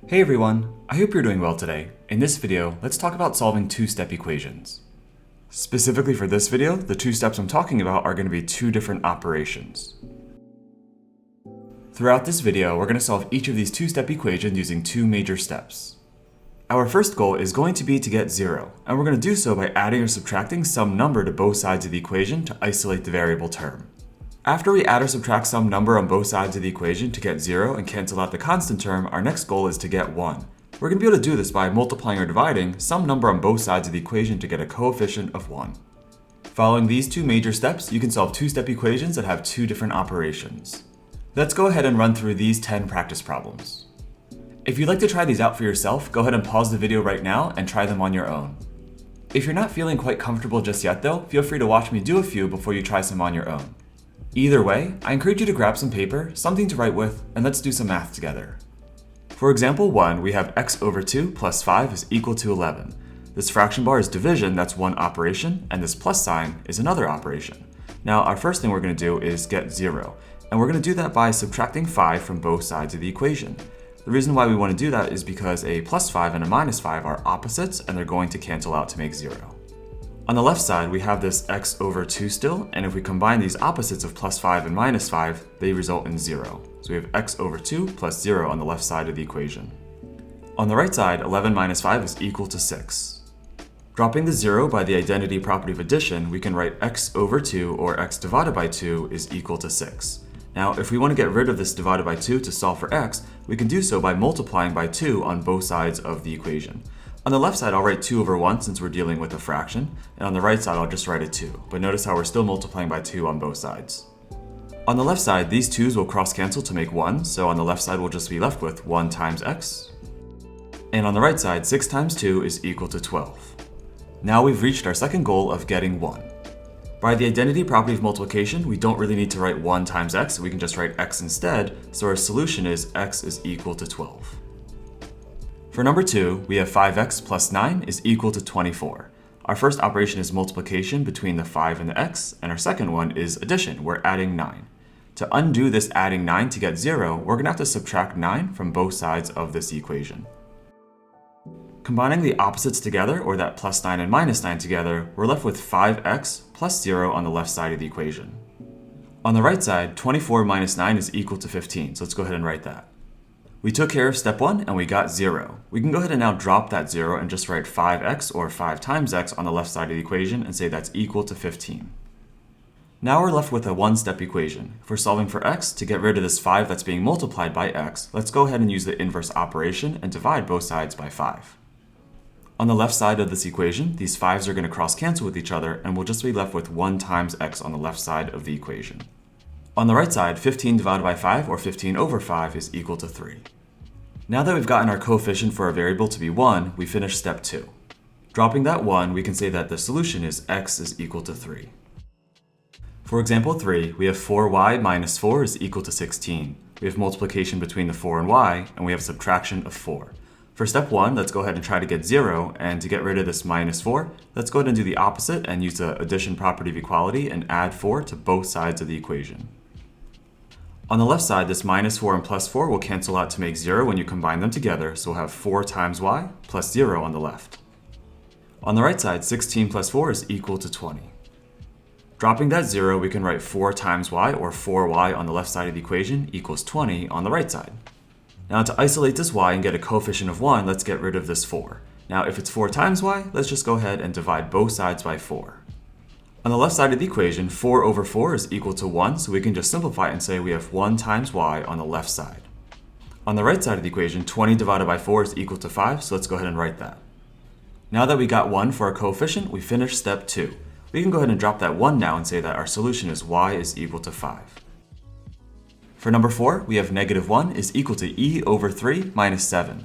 Hey everyone, I hope you're doing well today. In this video, let's talk about solving two-step equations. Specifically for this video, the two steps I'm talking about are going to be two different operations. Throughout this video, we're going to solve each of these two-step equations using two major steps. Our first goal is going to be to get 0, and we're going to do so by adding or subtracting some number to both sides of the equation to isolate the variable term. After we add or subtract some number on both sides of the equation to get 0 and cancel out the constant term, our next goal is to get 1. We're going to be able to do this by multiplying or dividing some number on both sides of the equation to get a coefficient of 1. Following these two major steps, you can solve two-step equations that have two different operations. Let's go ahead and run through these 10 practice problems. If you'd like to try these out for yourself, go ahead and pause the video right now and try them on your own. If you're not feeling quite comfortable just yet though, feel free to watch me do a few before you try some on your own. Either way, I encourage you to grab some paper, something to write with, and let's do some math together. For example 1, we have x over 2 plus 5 is equal to 11. This fraction bar is division, that's one operation, and this plus sign is another operation. Now our first thing we're going to do is get 0, and we're going to do that by subtracting 5 from both sides of the equation. The reason why we want to do that is because a plus 5 and a minus 5 are opposites, and they're going to cancel out to make 0. On the left side, we have this x over 2 still, and if we combine these opposites of plus 5 and minus 5, they result in 0. So we have x over 2 plus 0 on the left side of the equation. On the right side, 11 minus 5 is equal to 6. Dropping the 0 by the identity property of addition, we can write x over 2, or x divided by 2, is equal to 6. Now, if we want to get rid of this divided by 2 to solve for x, we can do so by multiplying by 2 on both sides of the equation. On the left side, I'll write 2 over 1 since we're dealing with a fraction, and on the right side, I'll just write a 2, but notice how we're still multiplying by 2 on both sides. On the left side, these 2's will cross-cancel to make 1, so on the left side, we'll just be left with 1 times x. And on the right side, 6 times 2 is equal to 12. Now we've reached our second goal of getting 1. By the identity property of multiplication, we don't really need to write 1 times x, we can just write x instead, so our solution is x is equal to 12. For number 2, we have 5x plus 9 is equal to 24. Our first operation is multiplication between the 5 and the x, and our second one is addition, we're adding 9. To undo this adding 9 to get 0, we're going to have to subtract 9 from both sides of this equation. Combining the opposites together, or that plus 9 and minus 9 together, we're left with 5x plus 0 on the left side of the equation. On the right side, 24 minus 9 is equal to 15, so let's go ahead and write that. We took care of step 1 and we got 0. We can go ahead and now drop that 0 and just write 5x or 5 times x on the left side of the equation and say that's equal to 15. Now we're left with a one-step equation. If we're solving for x, to get rid of this 5 that's being multiplied by x, let's go ahead and use the inverse operation and divide both sides by 5. On the left side of this equation, these 5's are going to cross-cancel with each other and we'll just be left with 1 times x on the left side of the equation. On the right side, 15 divided by 5, or 15 over 5, is equal to 3. Now that we've gotten our coefficient for a variable to be 1, we finish step 2. Dropping that 1, we can say that the solution is x is equal to 3. For example 3, we have 4y minus 4 is equal to 16. We have multiplication between the 4 and y, and we have subtraction of 4. For step 1, let's go ahead and try to get 0, and to get rid of this minus 4, let's go ahead and do the opposite and use the addition property of equality and add 4 to both sides of the equation. On the left side, this minus 4 and plus 4 will cancel out to make 0 when you combine them together, so we'll have 4 times y plus 0 on the left. On the right side, 16 plus 4 is equal to 20. Dropping that 0, we can write 4 times y, or 4y on the left side of the equation, equals 20 on the right side. Now to isolate this y and get a coefficient of 1, let's get rid of this 4. Now if it's 4 times y, let's just go ahead and divide both sides by 4. On the left side of the equation, 4 over 4 is equal to 1, so we can just simplify it and say we have 1 times y on the left side. On the right side of the equation, 20 divided by 4 is equal to 5, so let's go ahead and write that. Now that we got 1 for our coefficient, we finish step 2. We can go ahead and drop that 1 now and say that our solution is y is equal to 5. For number 4, we have negative 1 is equal to e over 3 minus 7.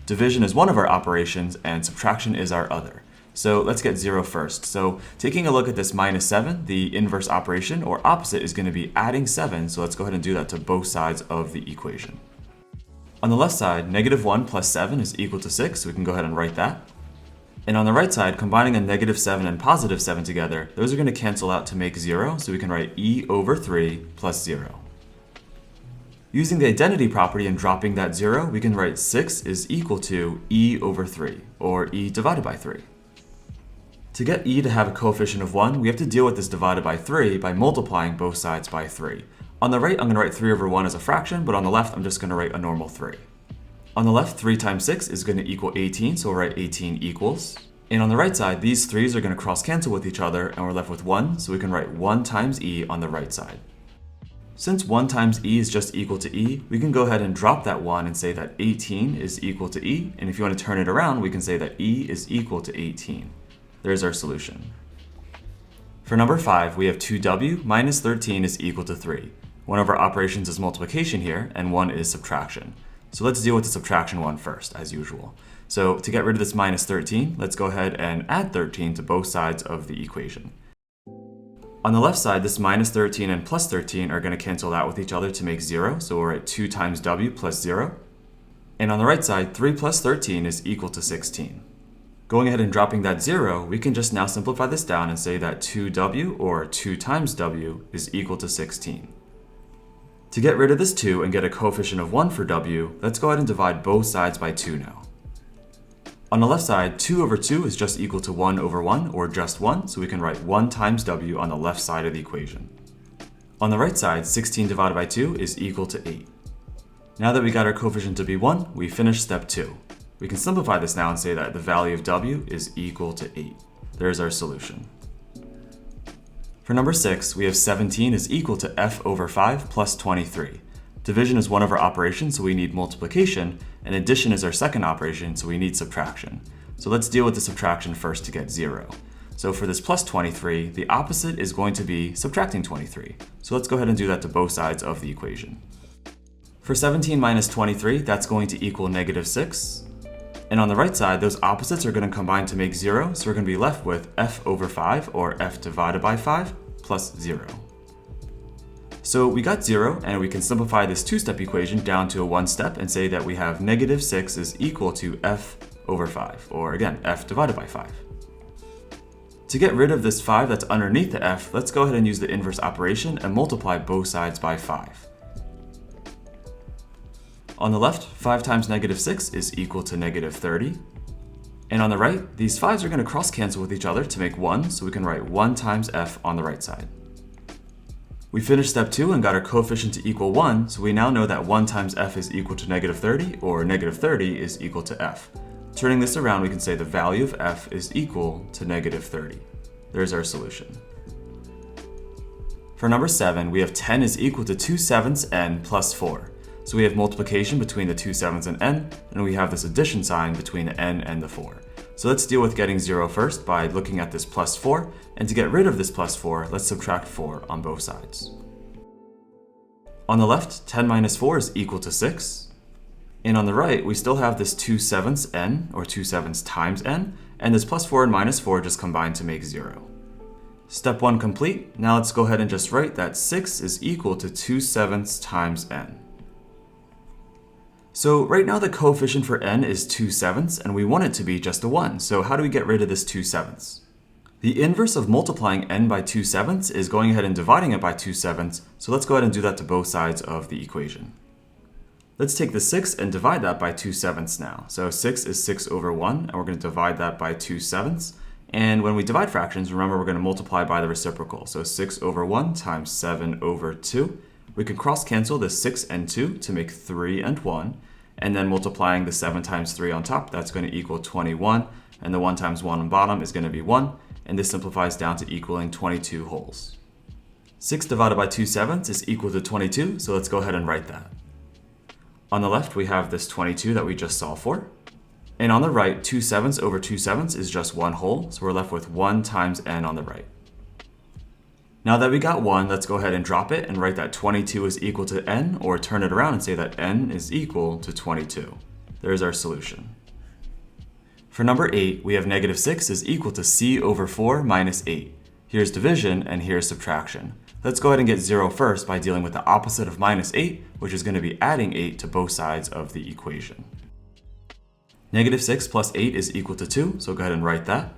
Division is one of our operations, and subtraction is our other. So let's get 0 first. So taking a look at this minus 7, the inverse operation or opposite is going to be adding 7, so let's go ahead and do that to both sides of the equation. On the left side, negative 1 plus 7 is equal to 6, so we can go ahead and write that. And on the right side, combining a negative 7 and positive 7 together, those are going to cancel out to make 0, so we can write e over 3 plus 0. Using the identity property and dropping that 0, we can write 6 is equal to e over 3, or e divided by 3. To get e to have a coefficient of 1, we have to deal with this divided by 3 by multiplying both sides by 3. On the right, I'm going to write 3 over 1 as a fraction, but on the left, I'm just going to write a normal 3. On the left, 3 times 6 is going to equal 18, so we'll write 18 equals. And on the right side, these 3's are going to cross cancel with each other, and we're left with 1, so we can write 1 times e on the right side. Since 1 times e is just equal to e, we can go ahead and drop that 1 and say that 18 is equal to e, and if you want to turn it around, we can say that e is equal to 18. There's our solution. For number 5, we have 2w minus 13 is equal to 3. One of our operations is multiplication here, and one is subtraction. So let's deal with the subtraction one first, as usual. So to get rid of this minus 13, let's go ahead and add 13 to both sides of the equation. On the left side, this minus 13 and plus 13 are going to cancel out with each other to make 0, so we'll write 2 times w plus 0. And on the right side, 3 plus 13 is equal to 16. Going ahead and dropping that 0, we can just now simplify this down and say that 2w, or 2 times w, is equal to 16. To get rid of this 2 and get a coefficient of 1 for w, let's go ahead and divide both sides by 2 now. On the left side, 2 over 2 is just equal to 1 over 1, or just 1, so we can write 1 times w on the left side of the equation. On the right side, 16 divided by 2 is equal to 8. Now that we got our coefficient to be 1, we finish step 2. We can simplify this now and say that the value of w is equal to 8. There's our solution. For number 6, we have 17 is equal to f over 5 plus 23. Division is one of our operations, so we need multiplication, and addition is our second operation, so we need subtraction. So let's deal with the subtraction first to get 0. So for this plus 23, the opposite is going to be subtracting 23. So let's go ahead and do that to both sides of the equation. For 17 minus 23, that's going to equal negative 6. And on the right side, those opposites are going to combine to make 0, so we're going to be left with f over 5, or f divided by 5, plus 0. So we got 0, and we can simplify this two-step equation down to a one-step and say that we have negative 6 is equal to f over 5, or again, f divided by 5. To get rid of this 5 that's underneath the f, let's go ahead and use the inverse operation and multiply both sides by 5. On the left, 5 times negative 6 is equal to negative 30. And on the right, these 5's are going to cross cancel with each other to make 1, so we can write 1 times f on the right side. We finished step 2 and got our coefficient to equal 1, so we now know that 1 times f is equal to negative 30, or negative 30 is equal to f. Turning this around, we can say the value of f is equal to negative 30. There's our solution. For number 7, we have 10 is equal to 2/7 n plus 4. So we have multiplication between the 2/7 and n, and we have this addition sign between the n and the 4. So let's deal with getting 0 first by looking at this plus 4, and to get rid of this plus 4, let's subtract 4 on both sides. On the left, 10 minus 4 is equal to 6. And on the right, we still have this 2/7 n, or 2/7 times n, and this plus 4 and minus 4 just combine to make 0. Step 1 complete. Now let's go ahead and just write that 6 is equal to 2/7 times n. So right now the coefficient for n is 2/7, and we want it to be just a 1. So how do we get rid of this 2/7? The inverse of multiplying n by 2/7 is going ahead and dividing it by 2/7, so let's go ahead and do that to both sides of the equation. Let's take the 6 and divide that by 2/7 now. So 6 is 6 over 1, and we're going to divide that by 2/7. And when we divide fractions, remember we're going to multiply by the reciprocal. So 6 over 1 times 7 over 2. We can cross cancel the 6 and 2 to make 3 and 1. And then multiplying the 7 times 3 on top, that's going to equal 21. And the 1 times 1 on bottom is going to be 1. And this simplifies down to equaling 22 wholes. 6 divided by 2/7 is equal to 22, so let's go ahead and write that. On the left, we have this 22 that we just solved for. And on the right, 2/7 over 2/7 is just 1 whole, so we're left with 1 times n on the right. Now that we got 1, let's go ahead and drop it and write that 22 is equal to n, or turn it around and say that n is equal to 22. There's our solution. For number 8, we have negative 6 is equal to c over 4 minus 8. Here's division and here's subtraction. Let's go ahead and get 0 first by dealing with the opposite of minus 8, which is going to be adding 8 to both sides of the equation. Negative 6 plus 8 is equal to 2, so go ahead and write that.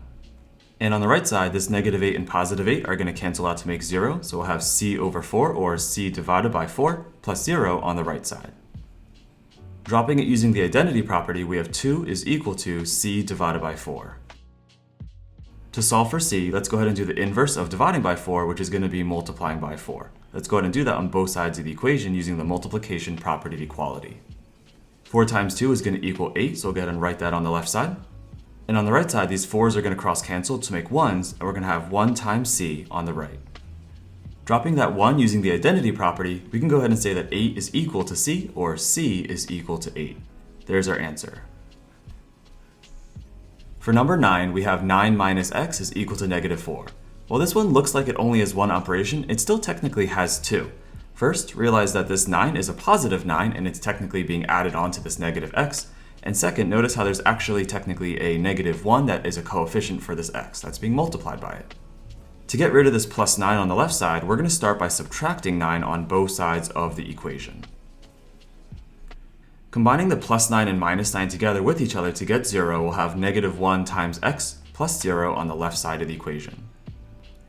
And on the right side, this -8 and +8 are going to cancel out to make 0, so we'll have c over 4, or c divided by 4, plus 0 on the right side. Dropping it using the identity property, we have 2 is equal to c divided by 4. To solve for c, let's go ahead and do the inverse of dividing by 4, which is going to be multiplying by 4. Let's go ahead and do that on both sides of the equation using the multiplication property of equality. 4 times 2 is going to equal 8, so we'll go ahead and write that on the left side. And on the right side, these 4's are going to cross cancel to make 1's, and we're going to have 1 times c on the right. Dropping that 1 using the identity property, we can go ahead and say that 8 is equal to c, or c is equal to 8. There's our answer. For number 9, we have 9 minus x is equal to -4. While this one looks like it only has one operation, it still technically has two. First, realize that this 9 is a positive 9, and it's technically being added onto this -x. And second, notice how there's actually technically a -1 that is a coefficient for this x that's being multiplied by it. To get rid of this plus 9 on the left side, we're going to start by subtracting 9 on both sides of the equation. Combining the plus 9 and minus 9 together with each other to get 0, we'll have -1 times x plus 0 on the left side of the equation.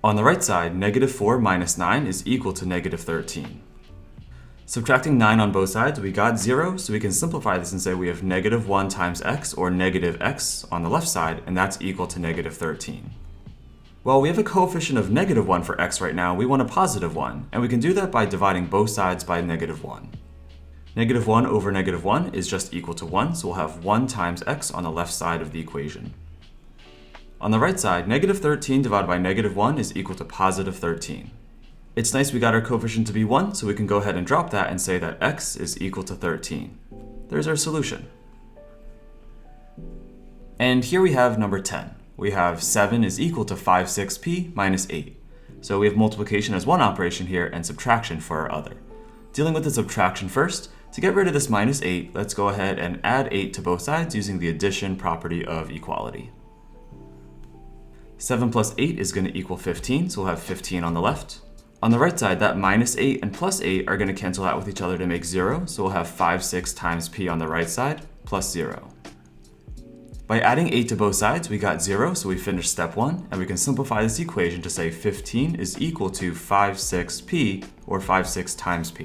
On the right side, -4 minus 9 is equal to -13. Subtracting 9 on both sides, we got 0, so we can simplify this and say we have -1 times x, or -x, on the left side, and that's equal to -13. Well, we have a coefficient of -1 for x right now, we want a positive 1, and we can do that by dividing both sides by -1. -1 over -1 is just equal to 1, so we'll have 1 times x on the left side of the equation. On the right side, -13 divided by -1 is equal to positive 13. It's nice we got our coefficient to be 1, so we can go ahead and drop that and say that x is equal to 13. There's our solution. And here we have number 10. We have 7 is equal to 5/6p minus 8. So we have multiplication as one operation here and subtraction for our other. Dealing with the subtraction first, to get rid of this -8, let's go ahead and add 8 to both sides using the addition property of equality. 7 plus 8 is going to equal 15, so we'll have 15 on the left. On the right side, that -8 and +8 are going to cancel out with each other to make 0, so we'll have 5/6 times p on the right side, plus 0. By adding 8 to both sides, we got 0, so we finished step 1, and we can simplify this equation to say 15 is equal to 5/6p, or 5/6 times p.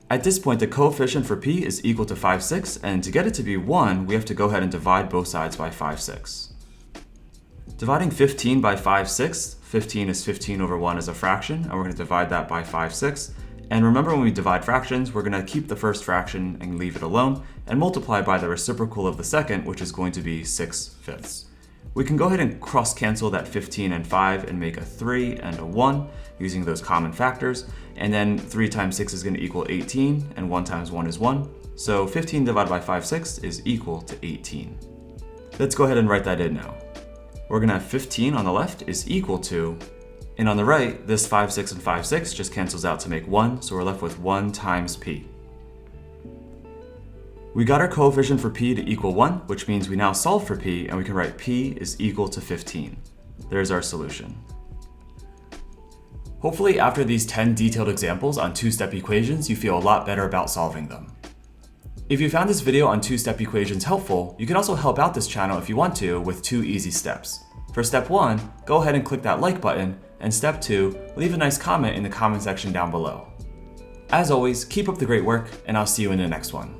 At this point, the coefficient for p is equal to 5/6, and to get it to be 1, we have to go ahead and divide both sides by 5/6. Dividing 15 by 5/6, 15 is 15 over 1 as a fraction, and we're going to divide that by 5/6. And remember, when we divide fractions, we're going to keep the first fraction and leave it alone, and multiply by the reciprocal of the second, which is going to be 6/5. We can go ahead and cross-cancel that 15 and 5 and make a 3 and a 1 using those common factors, and then 3 times 6 is going to equal 18, and 1 times 1 is 1. So 15 divided by 5/6 is equal to 18. Let's go ahead and write that in now. We're going to have 15 on the left is equal to, and on the right, this 5/6 and 5/6 just cancels out to make 1, so we're left with 1 times p. We got our coefficient for p to equal 1, which means we now solve for p, and we can write p is equal to 15. There's our solution. Hopefully, after these 10 detailed examples on two-step equations, you feel a lot better about solving them. If you found this video on two-step equations helpful, you can also help out this channel if you want to with 2 easy steps. For step 1, go ahead and click that like button, and step 2, leave a nice comment in the comment section down below. As always, keep up the great work, and I'll see you in the next one.